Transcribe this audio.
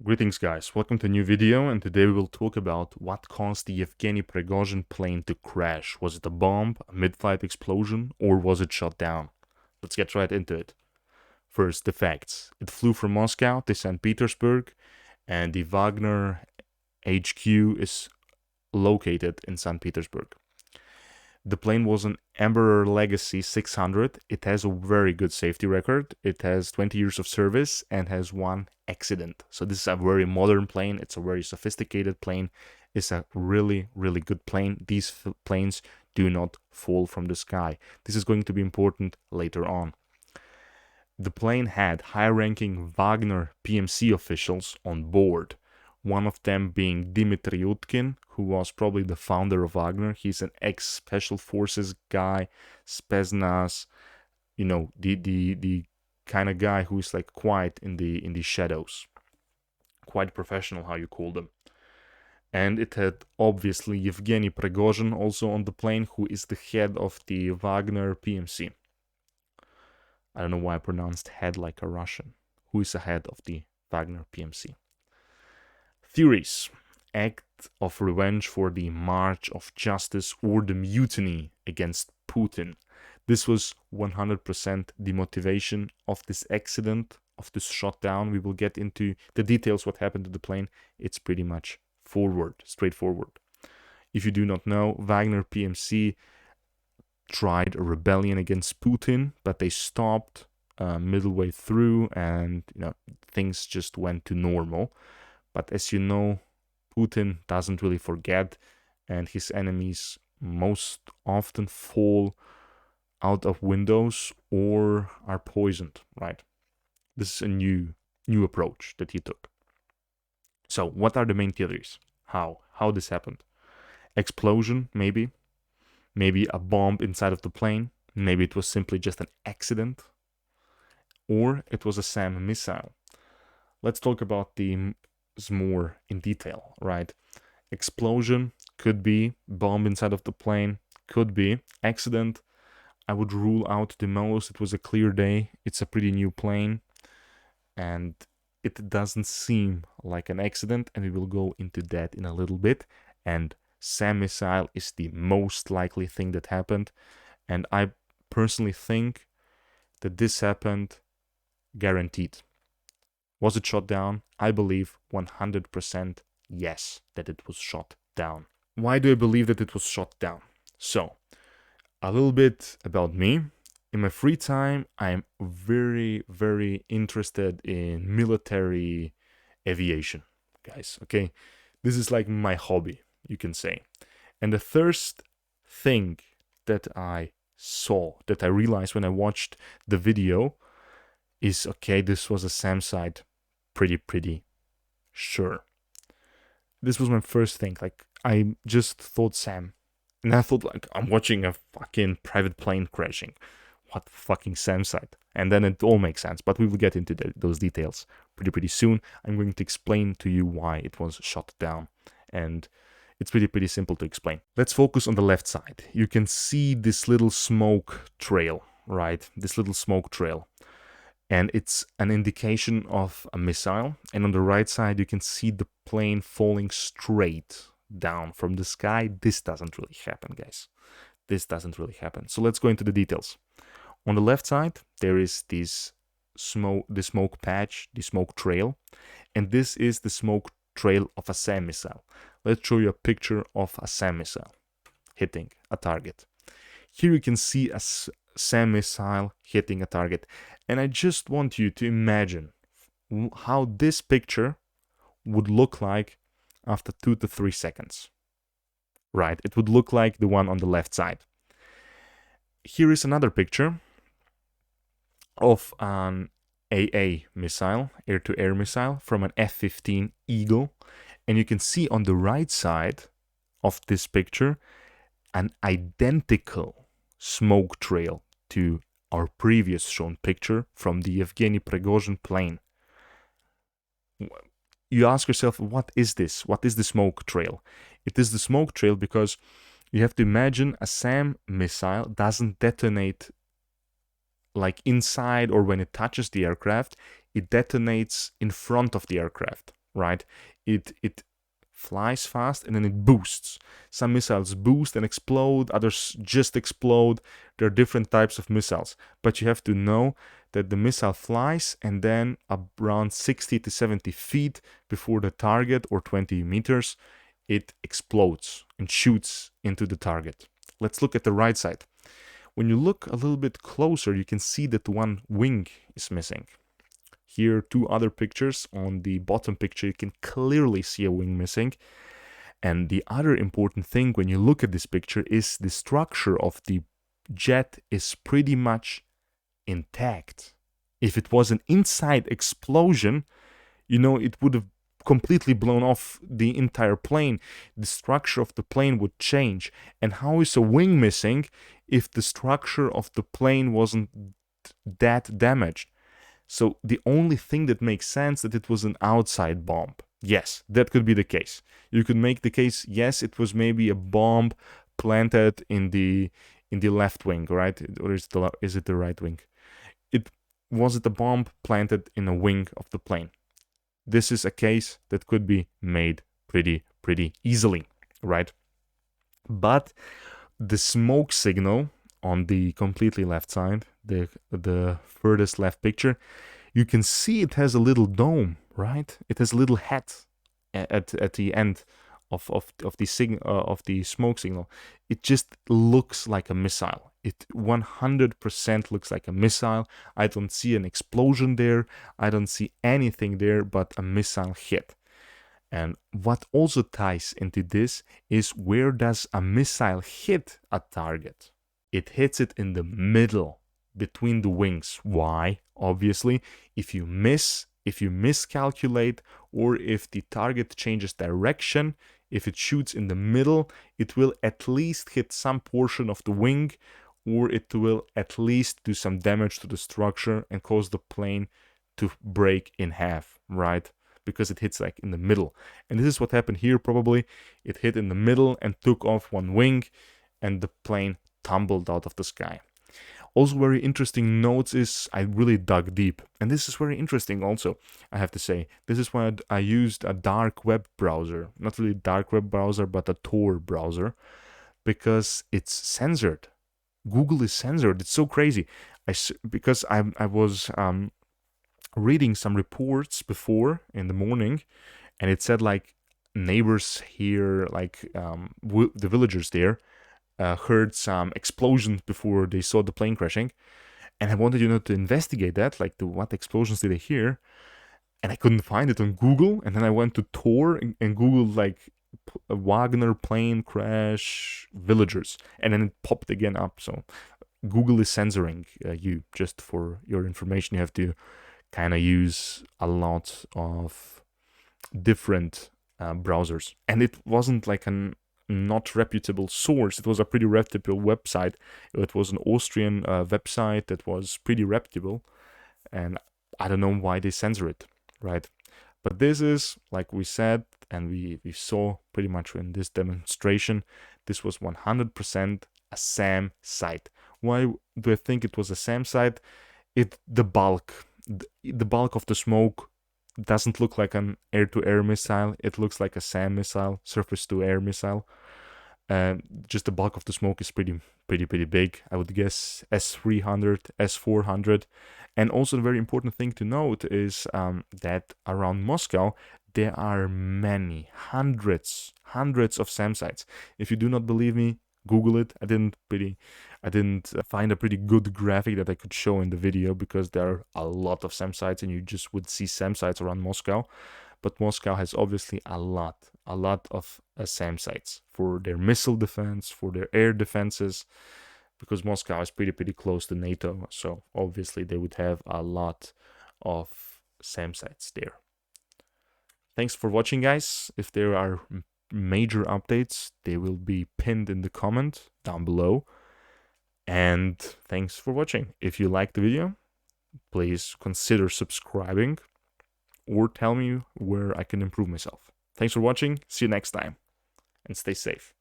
Greetings guys, welcome to a new video, and today we will talk about what caused the Yevgeny Prigozhin plane to crash. Was it a bomb, a mid-flight explosion, or was it shot down? Let's get right into it. First, the facts. It flew from Moscow to St. Petersburg, and the Wagner HQ is located in St. Petersburg. The plane was an Embraer Legacy 600. It has a very good safety record. It has 20 years of service and has one accident. So this is a very modern plane. It's a very sophisticated plane. It's a really, really good plane. These planes do not fall from the sky. This is going to be important later on. The plane had high-ranking Wagner PMC officials on board. One of them being Dmitry Utkin, who was probably the founder of Wagner. He's an ex-special forces guy, Spetsnaz, the kind of guy who is like quiet in the shadows. Quite professional, how you call them. And it had obviously Yevgeny Prigozhin also on the plane, who is the head of the Wagner PMC. I don't know why I pronounced head like a Russian. Who is the head of the Wagner PMC? Theories. Act of revenge for the March of Justice or the mutiny against Putin. This was 100% the motivation of this accident, of this shutdown. We will get into the details what happened to the plane. It's pretty much straightforward. If you do not know, Wagner PMC tried a rebellion against Putin, but they stopped middle way through, and things just went to normal. But as you know, Putin doesn't really forget, and his enemies most often fall out of windows or are poisoned, right? This is a new approach that he took. So what are the main theories? How this happened? Explosion, maybe. Maybe a bomb inside of the plane. Maybe it was simply just an accident. Or it was a SAM missile. Let's talk about the more in detail, right? Explosion could be bomb inside of the plane, could be accident. I would rule out the most. It was a clear day. It's a pretty new plane, and it doesn't seem like an accident, and we will go into that in a little bit. And Samissile is the most likely thing that happened, and I personally think that this happened guaranteed. Was it shot down? I believe 100% yes, that it was shot down. Why do I believe that it was shot down? So, a little bit about me. In my free time, I'm very, very interested in military aviation, guys, okay? This is like my hobby, you can say. And the first thing that I saw, that I realized when I watched the video is, okay, this was a Samsite. Pretty sure. This was my first thing. Like, I just thought Sam. And I thought, like, I'm watching a fucking private plane crashing. What fucking Samsite? And then it all makes sense. But we will get into those details pretty soon. I'm going to explain to you why it was shot down. And it's pretty simple to explain. Let's focus on the left side. You can see this little smoke trail, right? This little smoke trail. And it's an indication of a missile. And on the right side, you can see the plane falling straight down from the sky. This doesn't really happen, guys. This doesn't really happen. So let's go into the details. On the left side, there is this the smoke patch, the smoke trail. And this is the smoke trail of a SAM missile. Let's show you a picture of a SAM missile hitting a target. Here you can see a SAM missile hitting a target. And I just want you to imagine how this picture would look like after 2 to 3 seconds. Right, it would look like the one on the left side. Here is another picture of an AA missile, air-to-air missile, from an F-15 Eagle. And you can see on the right side of this picture an identical smoke trail to our previous shown picture from the Yevgeny Prigozhin plane. You ask yourself, what is this? What is the smoke trail? It is the smoke trail because you have to imagine a SAM missile doesn't detonate like inside or when it touches the aircraft. It detonates in front of the aircraft. right? It flies fast and then it boosts. Some missiles boost and explode, others just explode. There are different types of missiles, but you have to know that the missile flies and then around 60 to 70 feet before the target, or 20 meters, it explodes and shoots into the target. Let's look at the right side. When you look a little bit closer, you can see that one wing is missing. Here, two other pictures. On the bottom picture, you can clearly see a wing missing. And the other important thing when you look at this picture is the structure of the jet is pretty much intact. If it was an inside explosion, it would have completely blown off the entire plane. The structure of the plane would change. And how is a wing missing if the structure of the plane wasn't that damaged? So the only thing that makes sense that it was an outside bomb. Yes, that could be the case. You could make the case, yes, it was maybe a bomb planted in the left wing, right? Or is it the right wing? Was it a bomb planted in a wing of the plane? This is a case that could be made pretty easily, right? But the smoke signal on the completely left side, the furthest left picture, you can see it has a little dome, right? It has a little hat at the end of the smoke signal. It just looks like a missile. It 100% looks like a missile. I don't see an explosion there. I don't see anything there but a missile hit. And what also ties into this is, where does a missile hit a target? It hits it in the middle, between the wings. Why? Obviously, if you miscalculate, or if the target changes direction, if it shoots in the middle, it will at least hit some portion of the wing, or it will at least do some damage to the structure and cause the plane to break in half, right? Because it hits like in the middle. And this is what happened here probably. It hit in the middle and took off one wing, and the plane tumbled out of the sky. Also very interesting notes is, I really dug deep. And this is very interesting also, I have to say. This is why I used a dark web browser. Not really dark web browser, but a Tor browser. Because it's censored. Google is censored. It's so crazy. Because I was reading some reports before in the morning, and it said like neighbors here, like the villagers there, heard some explosions before they saw the plane crashing. And I wanted, to investigate that, like what explosions did I hear? And I couldn't find it on Google. And then I went to Tor and Googled like a Wagner plane crash villagers, and then it popped again up. So Google is censoring you. Just for your information, you have to kind of use a lot of different browsers. And it wasn't like a not reputable source. It was a pretty reputable website. It was an Austrian website that was pretty reputable, and I don't know why they censor it, right? But this is, like we said, and we saw pretty much in this demonstration, this was 100% a SAM site. Why do I think it was a SAM site? The bulk of the smoke doesn't look like an air-to-air missile. It looks like a SAM missile, surface-to-air missile. Just the bulk of the smoke is pretty big. I would guess S300, S400. And also the very important thing to note is that around Moscow there are many hundreds of SAM sites. If you do not believe me, Google it. I didn't find a pretty good graphic that I could show in the video, because there are a lot of SAM sites and you just would see SAM sites around Moscow. But Moscow has obviously a lot of SAM sites for their missile defense, for their air defenses, because Moscow is pretty close to NATO. So obviously they would have a lot of SAM sites there. Thanks for watching, guys. If there are major updates, they will be pinned in the comment down below. And thanks for watching. If you liked the video, please consider subscribing, or tell me where I can improve myself. Thanks for watching. See you next time, and stay safe.